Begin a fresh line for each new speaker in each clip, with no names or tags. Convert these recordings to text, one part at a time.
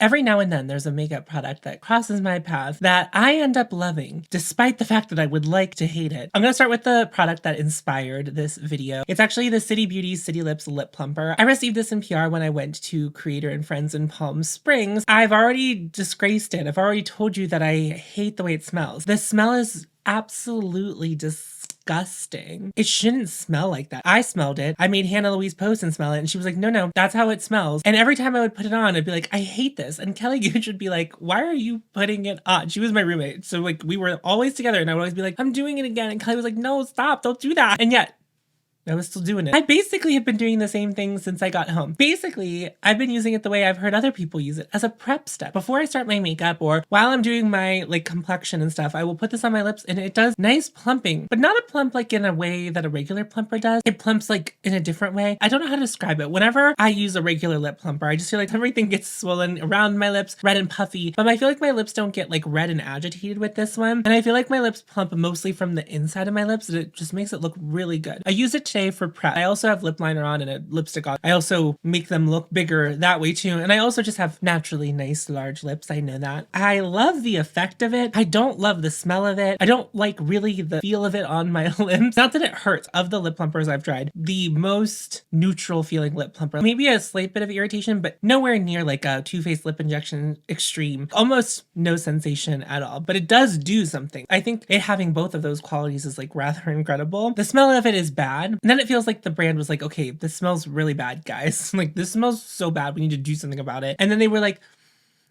Every now and then there's a makeup product that crosses my path that I end up loving, despite the fact that I would like to hate it. I'm gonna start with the product that inspired this video. It's actually the City Beauty City Lips Lip Plumper. I received this in PR when I went to Creator and Friends in Palm Springs. I've already disgraced it. I've already told you that I hate the way it smells. The smell is absolutely disgusting. It shouldn't smell like that. I smelled it. I made Hannah Louise post and smell it, and she was like, no, that's how it smells. And every time I would put it on, I'd be like, I hate this. And Kelly Gooch would be like, why are you putting it on? She was my roommate. So like we were always together, and I would always be like, I'm doing it again. And Kelly was like, no, stop, don't do that. And yet I was still doing it. I basically have been doing the same thing since I got home. Basically, I've been using it the way I've heard other people use it, as a prep step. Before I start my makeup or while I'm doing my like complexion and stuff, I will put this on my lips and it does nice plumping, but not a plump like in a way that a regular plumper does. It plumps like in a different way. I don't know how to describe it. Whenever I use a regular lip plumper, I just feel like everything gets swollen around my lips, red and puffy, but I feel like my lips don't get like red and agitated with this one. And I feel like my lips plump mostly from the inside of my lips, and it just makes it look really good. I use it today for prep. I also have lip liner on and a lipstick on. I also make them look bigger that way too. And I also just have naturally nice large lips. I know that. I love the effect of it. I don't love the smell of it. I don't like really the feel of it on my lips. Not that it hurts. Of the lip plumpers I've tried, the most neutral feeling lip plumper. Maybe a slight bit of irritation, but nowhere near like a Too Faced Lip Injection Extreme. Almost no sensation at all, but it does do something. I think it having both of those qualities is like rather incredible. The smell of it is bad. And then it feels like the brand was like, okay, this smells really bad, guys. Like, this smells so bad. We need to do something about it. And then they were like,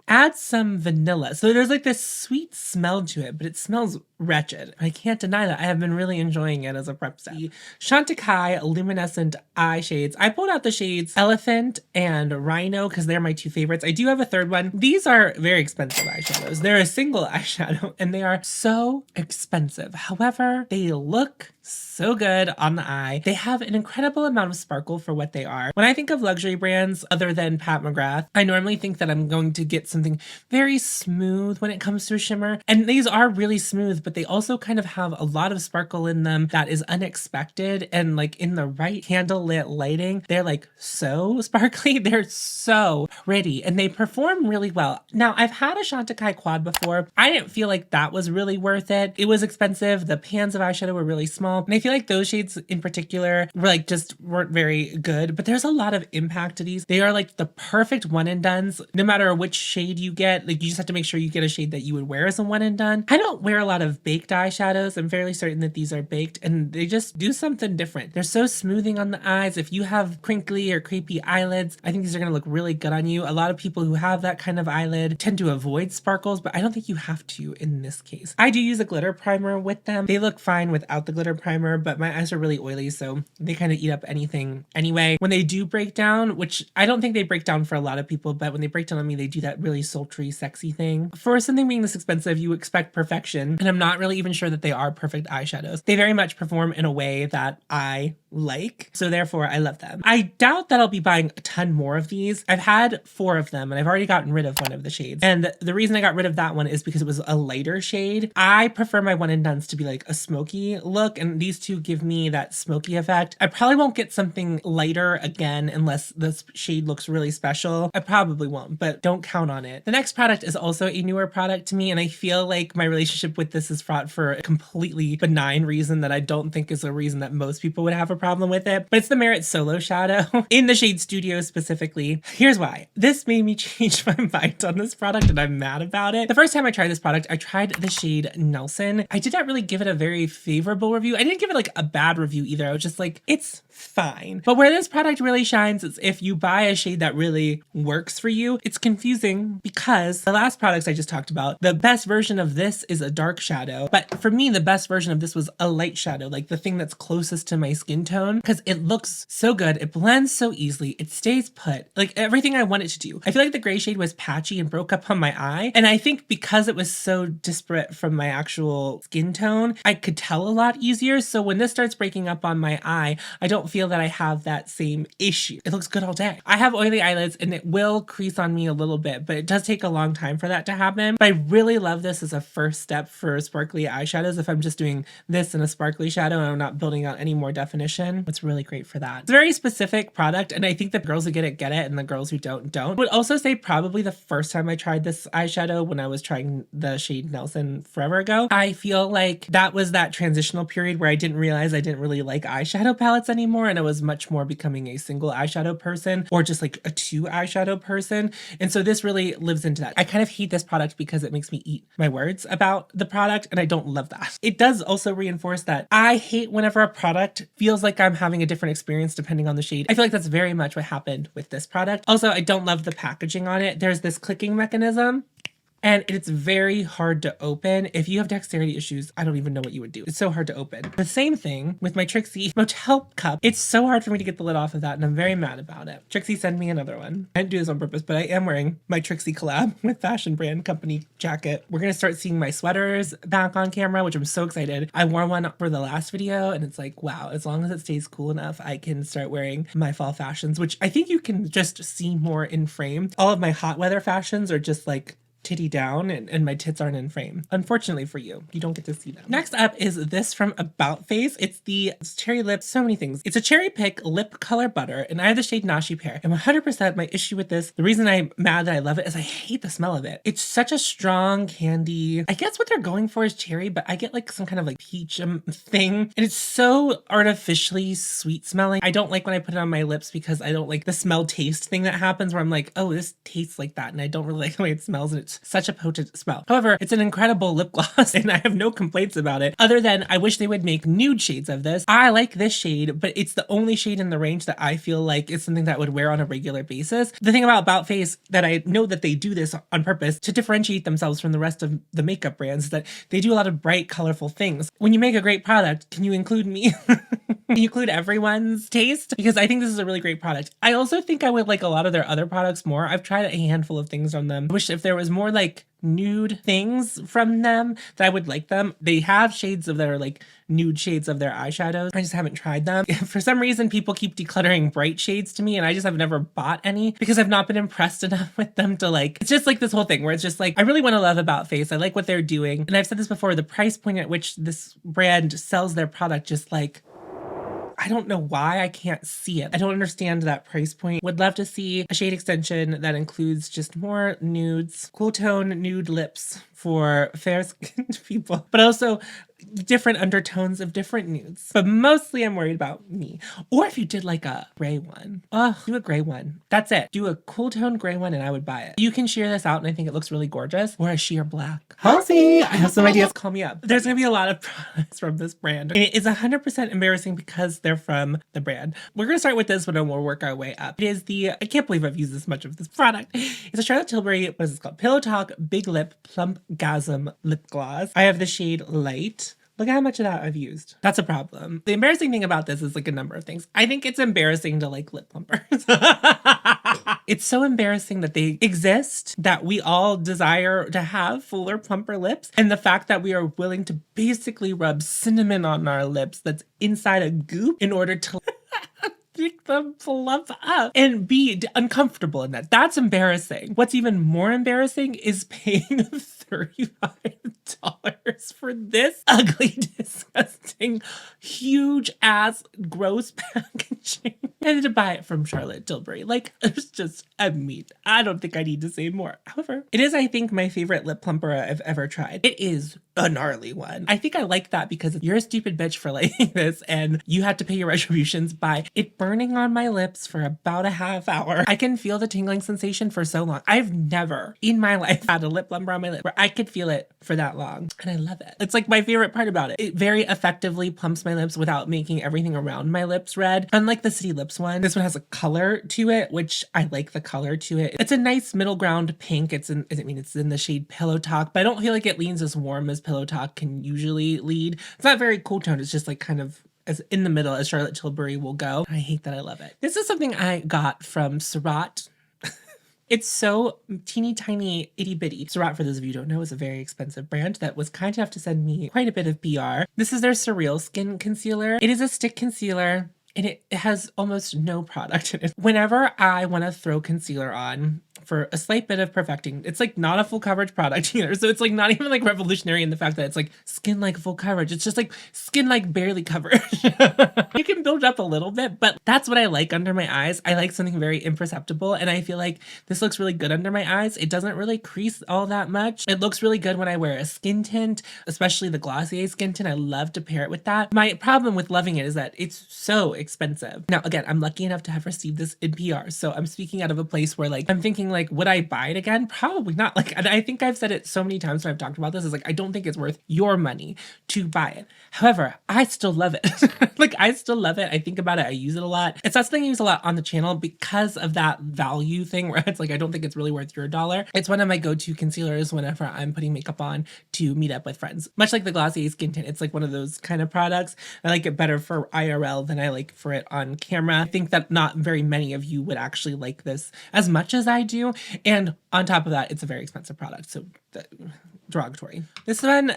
add some vanilla. So there's like this sweet smell to it, but it smells wretched. I can't deny that. I have been really enjoying it as a prep step. The Chantecaille Luminescent Eye Shades. I pulled out the shades Elephant and Rhino because they're my two favorites. I do have a third one. These are very expensive eyeshadows. They're a single eyeshadow and they are so expensive. However, they look so good on the eye. They have an incredible amount of sparkle for what they are. When I think of luxury brands other than Pat McGrath, I normally think that I'm going to get something very smooth when it comes to a shimmer. And these are really smooth, but they also kind of have a lot of sparkle in them that is unexpected. And like in the right candlelit lighting, they're like so sparkly. They're so pretty and they perform really well. Now, I've had a Chantecaille quad before. I didn't feel like that was really worth it. It was expensive. The pans of eyeshadow were really small. And I feel like those shades in particular were like just weren't very good, but there's a lot of impact to these. They are like the perfect one and dones. No matter which shade you get, like you just have to make sure you get a shade that you would wear as a one and done. I don't wear a lot of baked eyeshadows. I'm fairly certain that these are baked and they just do something different. They're so smoothing on the eyes. If you have crinkly or creepy eyelids, I think these are going to look really good on you. A lot of people who have that kind of eyelid tend to avoid sparkles, but I don't think you have to in this case. I do use a glitter primer with them. They look fine without the glitter primer, but my eyes are really oily, so they kind of eat up anything anyway. When they do break down, which I don't think they break down for a lot of people, but when they break down on me, they do that really sultry, sexy thing. For something being this expensive, you expect perfection, and I'm not really even sure that they are perfect eyeshadows. They very much perform in a way that I like, so therefore I love them. I doubt that I'll be buying a ton more of these. I've had 4 of them and I've already gotten rid of one of the shades, and the reason I got rid of that one is because it was a lighter shade. I prefer my one and dones to be like a smoky look, and these two give me that smoky effect. I probably won't get something lighter again unless this shade looks really special. I probably won't, but don't count on it. The next product is also a newer product to me, and I feel like my relationship with this is fraught for a completely benign reason that I don't think is a reason that most people would have a problem with it, but it's the Merit Solo Shadow in the shade Studio specifically. Here's why. This made me change my mind on this product and I'm mad about it. The first time I tried this product, I tried the shade Nelson. I did not really give it a very favorable review. I didn't give it like a bad review either. I was just like, it's fine. But where this product really shines is if you buy a shade that really works for you. It's confusing because the last products I just talked about, the best version of this is a dark shadow. But for me, the best version of this was a light shadow, like the thing that's closest to my skin tone, because it looks so good. It blends so easily. It stays put. Like everything I want it to do. I feel like the gray shade was patchy and broke up on my eye. And I think because it was so disparate from my actual skin tone, I could tell a lot easier. So when this starts breaking up on my eye, I don't feel that I have that same issue. It looks good all day. I have oily eyelids and it will crease on me a little bit, but it does take a long time for that to happen. But I really love this as a first step for sparkly eyeshadows. If I'm just doing this in a sparkly shadow and I'm not building out any more definition, it's really great for that. It's a very specific product, and I think the girls who get it, and the girls who don't. I would also say probably the first time I tried this eyeshadow, when I was trying the shade Nelson forever ago, I feel like that was that transitional period where I didn't realize I didn't really like eyeshadow palettes anymore, and I was much more becoming a single eyeshadow person, or just like a 2 eyeshadow person. And so this really lives into that. I kind of hate this product because it makes me eat my words about the product, and I don't love that. It does also reinforce that I hate whenever a product feels like I'm having a different experience depending on the shade. I feel like that's very much what happened with this product. Also, I don't love the packaging on it. There's this clicking mechanism, and it's very hard to open. If you have dexterity issues, I don't even know what you would do. It's so hard to open. The same thing with my Trixie Motel cup. It's so hard for me to get the lid off of that, and I'm very mad about it. Trixie, send me another one. I didn't do this on purpose, but I am wearing my Trixie collab with Fashion Brand Company jacket. We're gonna start seeing my sweaters back on camera, which I'm so excited. I wore one for the last video, and it's like, wow, as long as it stays cool enough, I can start wearing my fall fashions, which I think you can just see more in frame. All of my hot weather fashions are just like titty down, and my tits aren't in frame. Unfortunately for you, you don't get to see them. Next up is this from About Face. It's the Cherry Lip, so many things. It's a cherry pick lip color butter, and I have the shade Nashi Pear. And 100% my issue with this, the reason I'm mad that I love it, is I hate the smell of it. It's such a strong candy. I guess what they're going for is cherry, but I get like some kind of like peach thing, and it's so artificially sweet smelling. I don't like when I put it on my lips because I don't like the smell taste thing that happens where I'm like, oh, this tastes like that, and I don't really like the way it smells, and it's such a potent smell. However, it's an incredible lip gloss, and I have no complaints about it, other than I wish they would make nude shades of this. I like this shade, but it's the only shade in the range that I feel like is something that I would wear on a regular basis. The thing about Face, that I know that they do this on purpose to differentiate themselves from the rest of the makeup brands, is that they do a lot of bright, colorful things. When you make a great product, can you include me? Can you include everyone's taste? Because I think this is a really great product. I also think I would like a lot of their other products more. I've tried a handful of things from them. I wish if there was more like nude things from them that I would like them. They have shades of their like nude shades of their eyeshadows. I just haven't tried them. For some reason, people keep decluttering bright shades to me, and I just have never bought any because I've not been impressed enough with them to like, it's just like this whole thing where it's just like, I really want to love About Face. I like what they're doing. And I've said this before, the price point at which this brand sells their product, just like, I don't know why I can't see it. I don't understand that price point. Would love to see a shade extension that includes just more nudes, cool tone nude lips for fair skinned people, but also different undertones of different nudes. But mostly I'm worried about me. Or if you did like a gray one. Oh, do a gray one. That's it. Do a cool tone gray one and I would buy it. You can sheer this out and I think it looks really gorgeous. Or a sheer black. Halsey, I have some ideas. Call me up. There's gonna be a lot of products from this brand. It is 100% embarrassing because they're from the brand. We're gonna start with this one and we'll work our way up. It is the, I can't believe I've used this much of this product. It's a Charlotte Tilbury, what is this called? Pillow Talk Big Lip Plump Gasm Lip Gloss. I have the shade Light. Look at how much of that I've used. That's a problem. The embarrassing thing about this is like a number of things. I think it's embarrassing to like lip plumpers. It's so embarrassing that they exist, that we all desire to have fuller, plumper lips. And the fact that we are willing to basically rub cinnamon on our lips that's inside a goop in order to make them plump up and be uncomfortable in that. That's embarrassing. What's even more embarrassing is paying $35 for this ugly, disgusting, huge ass, gross packaging. I had to buy it from Charlotte Tilbury. Like, it's just, I mean, I don't think I need to say more. However, it is, I think, my favorite lip plumper I've ever tried. It is a gnarly one. I think I like that because you're a stupid bitch for liking this and you had to pay your retributions by it burning on my lips for about a half hour. I can feel the tingling sensation for so long. I've never in my life had a lip plumper on my lip where I could feel it for that long. And I love it. It's like my favorite part about it. It very effectively plumps my lips without making everything around my lips red. Unlike the City Lips one, this one has a color to it, which I like the color to it. It's a nice middle ground pink. It's in the shade Pillow Talk, but I don't feel like it leans as warm as Pillow Talk can usually lead. It's not very cool tone. It's just like kind of as in the middle as Charlotte Tilbury will go. I hate that I love it. This is something I got from Surratt. It's so teeny tiny itty bitty. Surratt, for those of you who don't know, is a very expensive brand that was kind enough to send me quite a bit of PR. This is their Surreal Skin Concealer. It is a stick concealer and it has almost no product in it. Whenever I want to throw concealer on, for a slight bit of perfecting. It's like not a full coverage product either. So it's like not even like revolutionary in the fact that it's like skin like full coverage. It's just like skin like barely covered. You can build up a little bit, but that's what I like under my eyes. I like something very imperceptible, and I feel like this looks really good under my eyes. It doesn't really crease all that much. It looks really good when I wear a skin tint, especially the Glossier skin tint. I love to pair it with that. My problem with loving it is that it's so expensive. Now, again, I'm lucky enough to have received this in PR, so I'm speaking out of a place where like I'm thinking like, would I buy it again? Probably not. Like, and I think I've said it so many times when I've talked about this, is like, I don't think it's worth your money to buy it. However, I still love it. Like, I still love it. I think about it. I use it a lot. It's not something I use a lot on the channel because of that value thing where it's like, I don't think it's really worth your dollar. It's one of my go-to concealers whenever I'm putting makeup on to meet up with friends. Much like the Glossier skin tint, it's like one of those kind of products. I like it better for IRL than I like for it on camera. I think that not very many of you would actually like this as much as I do. And on top of that, it's a very expensive product. So derogatory. This one,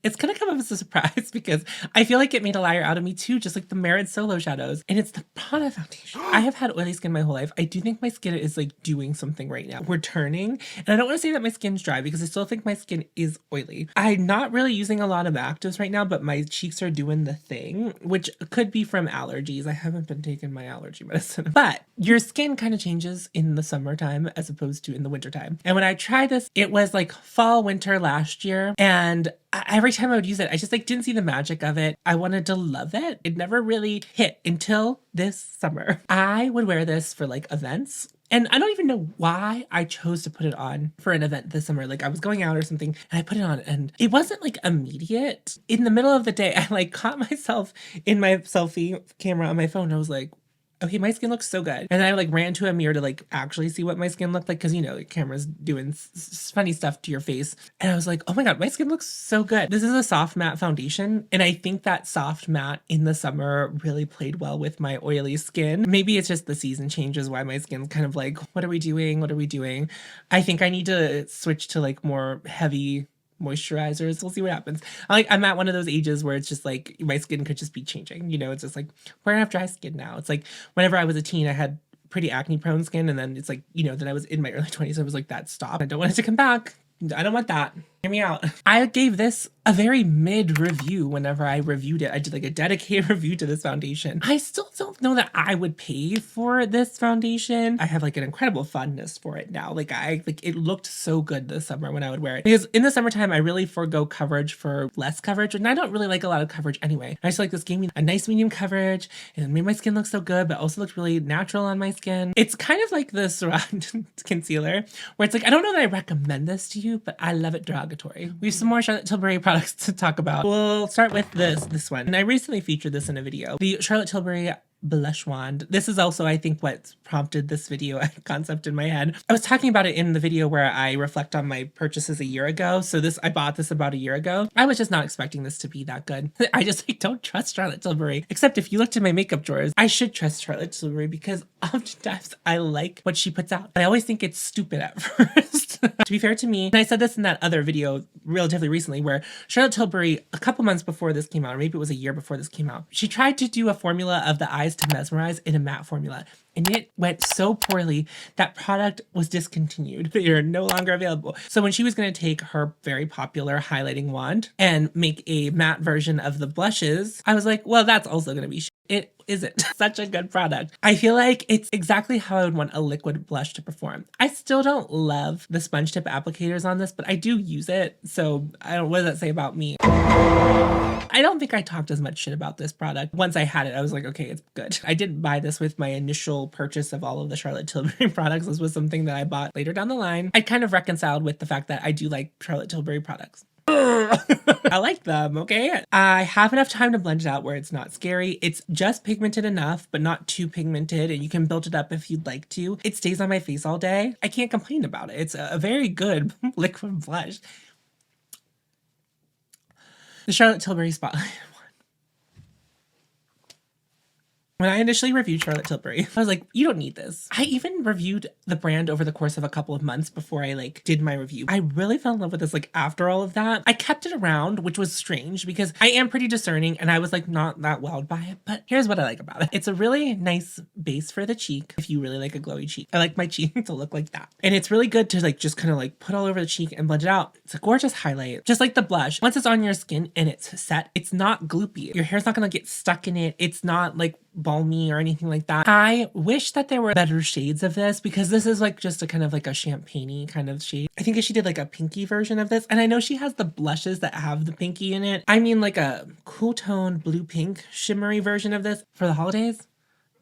it's gonna come up as a surprise because I feel like it made a liar out of me too, just like the Merit Solo Shadows. And it's the Prada foundation. I have had oily skin my whole life. I do think my skin is like doing something right now. We're turning, and I don't want to say that my skin's dry because I still think my skin is oily. I'm not really using a lot of actives right now, but my cheeks are doing the thing, which could be from allergies. I haven't been taking my allergy medicine. But your skin kind of changes in the summertime as opposed to in the wintertime. And when I tried this, it was like fall, winter last year, and every time I would use it, I just like didn't see the magic of it. I wanted to love it. It never really hit until this summer. I would wear this for like events. And I don't even know why I chose to put it on for an event this summer. Like I was going out or something and I put it on and it wasn't like immediate. In the middle of the day, I like caught myself in my selfie camera on my phone. I was like, okay, my skin looks so good. And I like ran to a mirror to like actually see what my skin looked like. Cause you know, the camera's doing funny stuff to your face. And I was like, oh my God, my skin looks so good. This is a soft matte foundation. And I think that soft matte in the summer really played well with my oily skin. Maybe it's just the season changes why my skin's kind of like, what are we doing? What are we doing? I think I need to switch to like more heavy moisturizers. We'll see what happens. I'm at one of those ages where it's just like my skin could just be changing. You know, it's just like we're gonna have dry skin now. It's like whenever I was a teen, I had pretty acne prone skin, and then it's like, you know, then I was in my early 20s. I was like, that stopped. I don't want it to come back. I don't want that. Hear me out. I gave this a very mid review whenever I reviewed it. I did like a dedicated review to this foundation. I still don't know that I would pay for this foundation. I have like an incredible fondness for it now. Like it looked so good this summer when I would wear it. Because in the summertime, I really forego coverage for less coverage. And I don't really like a lot of coverage anyway. I just like this gave me a nice medium coverage and it made my skin look so good, but also looked really natural on my skin. It's kind of like the Surround concealer where it's like, I don't know that I recommend this to you, but I love it derogatory. We have some more Charlotte Tilbury products to talk about. We'll start with this one. And I recently featured this in a video. The Charlotte Tilbury blush wand. This is also, I think, what prompted this video concept in my head. I was talking about it in the video where I reflect on my purchases a year ago. So I bought this about a year ago. I was just not expecting this to be that good. I just like don't trust Charlotte Tilbury. Except if you looked in my makeup drawers, I should trust Charlotte Tilbury because oftentimes I like what she puts out. But I always think it's stupid at first. To be fair to me, and I said this in that other video relatively recently where Charlotte Tilbury, a couple months before this came out, or maybe it was a year before this came out, she tried to do a formula of the eyes to mesmerize in a matte formula. And it went so poorly that product was discontinued. They are no longer available. So when she was going to take her very popular highlighting wand and make a matte version of the blushes, I was like, well, that's also going to be It isn't such a good product. I feel like it's exactly how I would want a liquid blush to perform. I still don't love the sponge tip applicators on this, but I do use it. So what does that say about me? I don't think I talked as much shit about this product. Once I had it, I was like, okay, it's good. I didn't buy this with my initial purchase of all of the Charlotte Tilbury products. This was something that I bought later down the line. I kind of reconciled with the fact that I do like Charlotte Tilbury products. I like them, okay? I have enough time to blend it out where it's not scary. It's just pigmented enough, but not too pigmented, and you can build it up if you'd like to. It stays on my face all day. I can't complain about it. It's a very good liquid blush. The Charlotte Tilbury Spotlight. When I initially reviewed Charlotte Tilbury, I was like, you don't need this. I even reviewed the brand over the course of a couple of months before I like did my review. I really fell in love with this like after all of that. I kept it around, which was strange because I am pretty discerning and I was like not that wowed by it, but here's what I like about it. It's a really nice base for the cheek if you really like a glowy cheek. I like my cheek to look like that. And it's really good to like just kind of like put all over the cheek and blend it out. It's a gorgeous highlight, just like the blush. Once it's on your skin and it's set, it's not gloopy. Your hair's not gonna get stuck in it. It's not like balmy or anything like that. I wish that there were better shades of this because this is like just a kind of like a champagne-y kind of shade. I think if she did like a pinky version of this, and I know she has the blushes that have the pinky in it. I mean like a cool toned blue pink shimmery version of this for the holidays.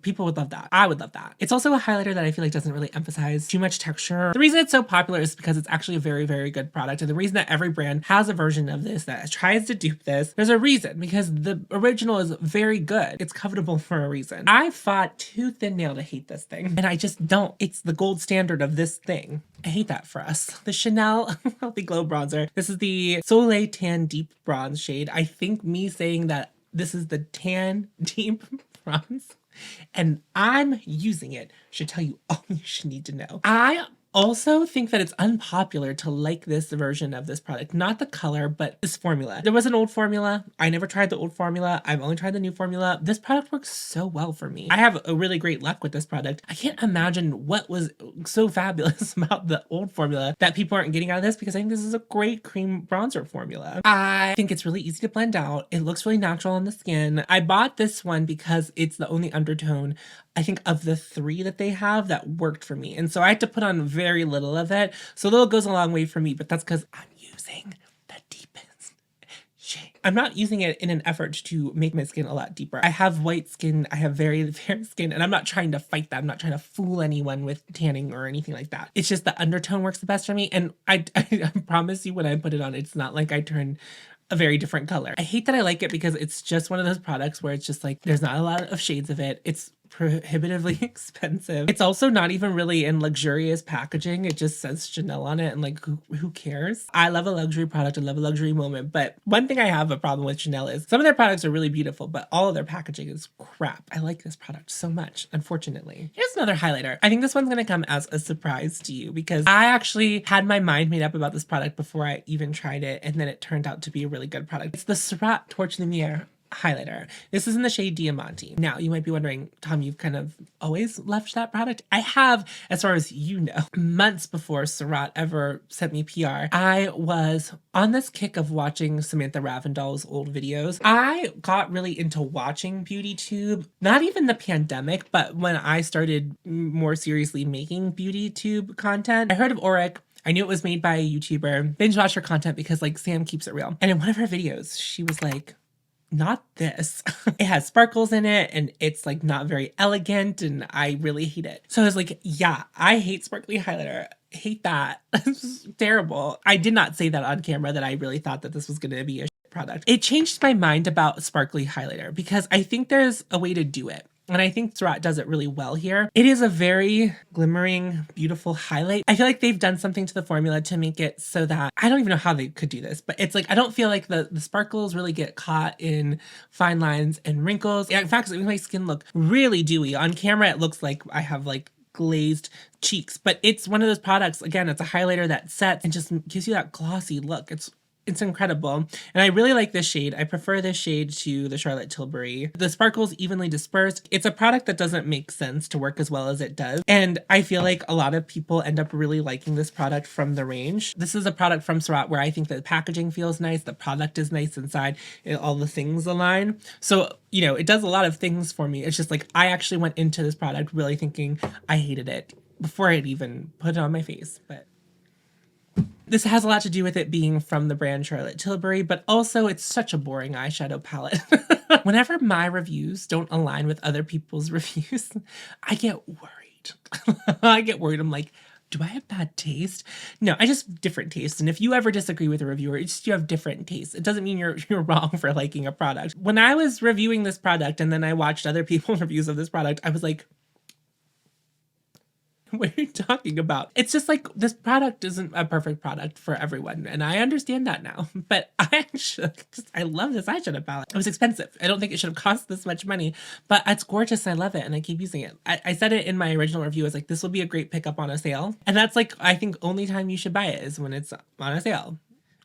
People would love that. I would love that. It's also a highlighter that I feel like doesn't really emphasize too much texture. The reason it's so popular is because it's actually a very, very good product. And the reason that every brand has a version of this that tries to dupe this, there's a reason because the original is very good. It's covetable for a reason. I fought tooth and nail to hate this thing and I just don't. It's the gold standard of this thing. I hate that for us. The Chanel Healthy Glow Bronzer. This is the Soleil Tan Deep Bronze shade. I think me saying that this is the Tan Deep Bronze and I'm using it should tell you all you should need to know. I also think that it's unpopular to like this version of this product, not the color, but this formula. There was an old formula. I never tried the old formula. I've only tried the new formula. This product works so well for me. I have a really great luck with this product. I can't imagine what was so fabulous about the old formula that people aren't getting out of this because I think this is a great cream bronzer formula. I think it's really easy to blend out. It looks really natural on the skin. I bought this one because it's the only undertone I think of the three that they have that worked for me. And so I had to put on very little of it. So little goes a long way for me, but that's because I'm using the deepest shade. I'm not using it in an effort to make my skin a lot deeper. I have white skin, I have very fair skin, and I'm not trying to fight that. I'm not trying to fool anyone with tanning or anything like that. It's just the undertone works the best for me. And I promise you when I put it on, it's not like I turn a very different color. I hate that I like it because it's just one of those products where it's just like, there's not a lot of shades of it. It's prohibitively expensive. It's also not even really in luxurious packaging. It just says Chanel on it and like, who cares? I love a luxury product. I love a luxury moment. But one thing I have a problem with Chanel is some of their products are really beautiful, but all of their packaging is crap. I like this product so much, unfortunately. Here's another highlighter. I think this one's going to come as a surprise to you because I actually had my mind made up about this product before I even tried it. And then it turned out to be a really good product. It's the Surratt Torch Lumiere highlighter. This is in the shade Diamante. Now, you might be wondering, Tom, you've kind of always loved that product. I have, as far as you know, months before Surratt ever sent me PR. I was on this kick of watching Samantha Ravindall's old videos. I got really into watching BeautyTube, not even the pandemic, but when I started more seriously making BeautyTube content. I heard of Auric. I knew it was made by a YouTuber. Binge watch her content because like Sam keeps it real. And in one of her videos, she was like, not this. It has sparkles in it and it's like not very elegant and I really hate it. So I was like, yeah, I hate sparkly highlighter. I hate that. This is terrible. I did not say that on camera that I really thought that this was going to be a shit product. It changed my mind about sparkly highlighter because I think there's a way to do it. And I think Surratt does it really well here. It is a very glimmering, beautiful highlight. I feel like they've done something to the formula to make it so that, I don't even know how they could do this, but it's like, I don't feel like the sparkles really get caught in fine lines and wrinkles. In fact, it makes my skin look really dewy. On camera, it looks like I have like glazed cheeks, but it's one of those products, again, it's a highlighter that sets and just gives you that glossy look. It's incredible. And I really like this shade. I prefer this shade to the Charlotte Tilbury. The sparkles evenly dispersed. It's a product that doesn't make sense to work as well as it does. And I feel like a lot of people end up really liking this product from the range. This is a product from Surratt where I think the packaging feels nice. The product is nice inside. All the things align. So, you know, it does a lot of things for me. It's just like, I actually went into this product really thinking I hated it before I'd even put it on my face. But this has a lot to do with it being from the brand Charlotte Tilbury, but also it's such a boring eyeshadow palette. Whenever my reviews don't align with other people's reviews, I get worried. I get worried. I'm like, do I have bad taste? No, I just have different taste. And if you ever disagree with a reviewer, it's just you have different taste. It doesn't mean you're wrong for liking a product. When I was reviewing this product and then I watched other people's reviews of this product, I was like, what are you talking about? It's just like, this product isn't a perfect product for everyone, and I understand that now. But I love this eyeshadow palette. It was expensive. I don't think it should have cost this much money, but it's gorgeous. I love it, and I keep using it. I said it in my original review. I was like, this will be a great pickup on a sale. And that's like, I think only time you should buy it is when it's on a sale.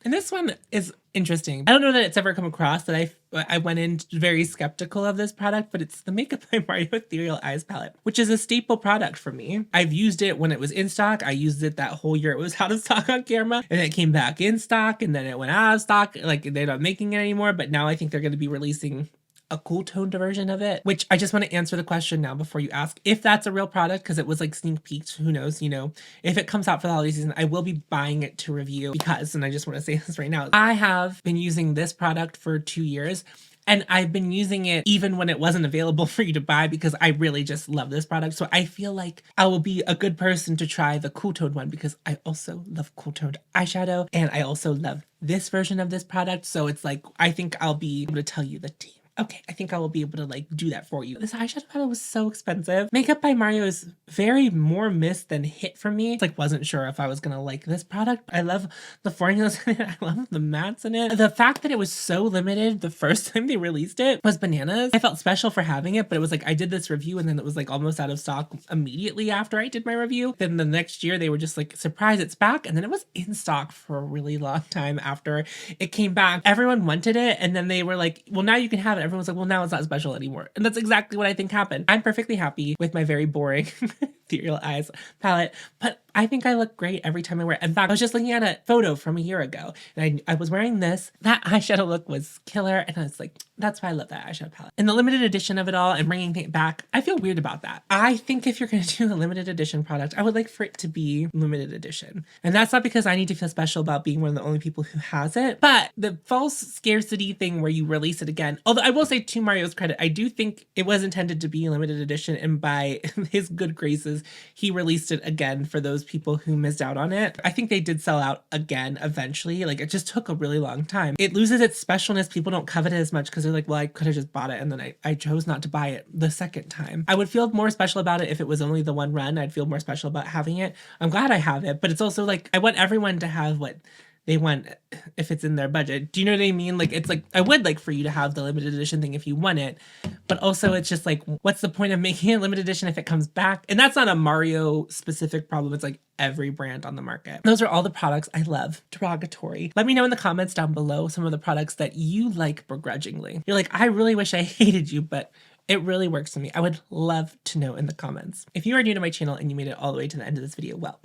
And this one is interesting. I don't know that it's ever come across that I went in very skeptical of this product, but it's the Makeup by Mario Ethereal Eyes Palette, which is a staple product for me. I've used it when it was in stock. I used it that whole year it was out of stock on camera, and it came back in stock, and then it went out of stock. Like, they're not making it anymore, but now I think they're going to be releasing a cool toned version of it, which I just want to answer the question now before you ask if that's a real product, because it was like sneak peeked. Who knows? You know, if it comes out for the holiday season, I will be buying it to review because, and I just want to say this right now, I have been using this product for 2 years. And I've been using it even when it wasn't available for you to buy because I really just love this product. So I feel like I will be a good person to try the cool toned one because I also love cool toned eyeshadow, and I also love this version of this product. So it's like, I think I'll be able to tell you the tea. Okay, I think I will be able to like do that for you. This eyeshadow palette was so expensive. Makeup by Mario is very more miss than hit for me. It's like, wasn't sure if I was gonna like this product. I love the formulas in it. I love the mattes in it. The fact that it was so limited the first time they released it was bananas. I felt special for having it, but it was like, I did this review and then it was like almost out of stock immediately after I did my review. Then the next year they were just like, surprise, it's back. And then it was in stock for a really long time after it came back. Everyone wanted it, and then they were like, well, now you can have it. Everyone's like, well, now it's not special anymore. And that's exactly what I think happened. I'm perfectly happy with my very boring Ethereal Eyes palette, but I think I look great every time I wear it. In fact, I was just looking at a photo from a year ago, and I was wearing this. That eyeshadow look was killer, and I was like, that's why I love that eyeshadow palette. And the limited edition of it all and bringing it back, I feel weird about that. I think if you're going to do a limited edition product, I would like for it to be limited edition. And that's not because I need to feel special about being one of the only people who has it, but the false scarcity thing where you release it again. Although I will say, to Mario's credit, I do think it was intended to be limited edition, and by his good graces, he released it again for those people who missed out on it. I think they did sell out again eventually. Like, it just took a really long time. It loses its specialness. People don't covet it as much because they're like, well, I could have just bought it, and then I chose not to buy it the second time. I would feel more special about it if it was only the one run. I'd feel more special about having it. I'm glad I have it, but it's also like, I want everyone to have what they want if it's in their budget. Do you know what I mean? Like, it's like, I would like for you to have the limited edition thing if you want it, but also it's just like, what's the point of making it limited edition if it comes back? And that's not a Mario specific problem. It's like every brand on the market. Those are all the products I love. Derogatory. Let me know in the comments down below some of the products that you like begrudgingly. You're like, I really wish I hated you, but it really works for me. I would love to know in the comments. If you are new to my channel and you made it all the way to the end of this video, well,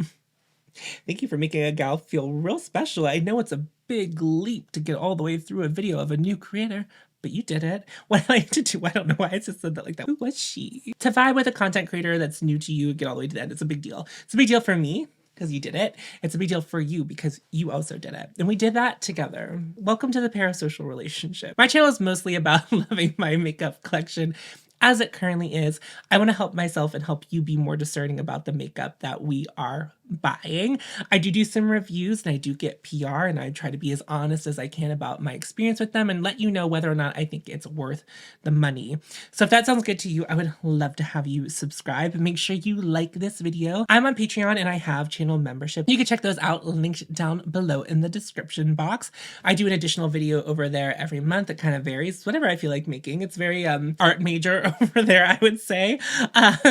thank you for making a gal feel real special. I know it's a big leap to get all the way through a video of a new creator, but you did it. What I like to do, I don't know why I just said that like that. Who was she? To vibe with a content creator that's new to you, get all the way to the end, it's a big deal. It's a big deal for me because you did it. It's a big deal for you because you also did it. And we did that together. Welcome to the parasocial relationship. My channel is mostly about loving my makeup collection as it currently is. I want to help myself and help you be more discerning about the makeup that we are buying. I do some reviews, and I do get PR, and I try to be as honest as I can about my experience with them and let you know whether or not I think it's worth the money. So if that sounds good to you, I would love to have you subscribe. Make sure you like this video. I'm on Patreon and I have channel membership. You can check those out linked down below in the description box. I do an additional video over there every month. It kind of varies, whatever I feel like making. It's very art major over there, I would say.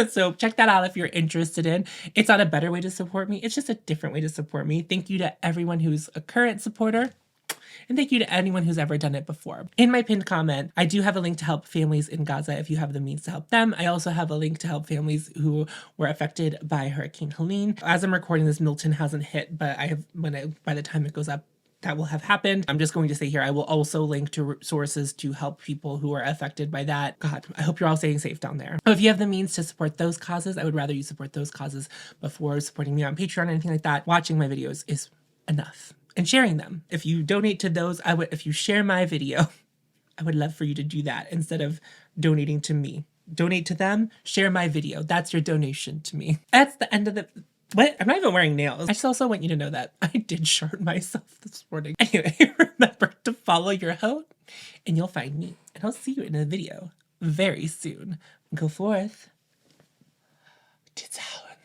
So check that out if you're interested in. It's not a better way to support me. It's just a different way to support me. Thank you to everyone who's a current supporter. And thank you to anyone who's ever done it before. In my pinned comment, I do have a link to help families in Gaza if you have the means to help them. I also have a link to help families who were affected by Hurricane Helene. As I'm recording this, Milton hasn't hit, but I have, by the time it goes up, that will have happened. I'm just going to say here, I will also link to sources to help people who are affected by that. God, I hope you're all staying safe down there. If you have the means to support those causes, I would rather you support those causes before supporting me on Patreon or anything like that. Watching my videos is enough. And sharing them. If you donate to those, if you share my video, I would love for you to do that instead of donating to me. Donate to them, share my video. That's your donation to me. That's the end of the... What? I'm not even wearing nails. I just also want you to know that I did short myself this morning. Anyway, remember to follow your host and you'll find me. And I'll see you in a video very soon. Go forth. It's out.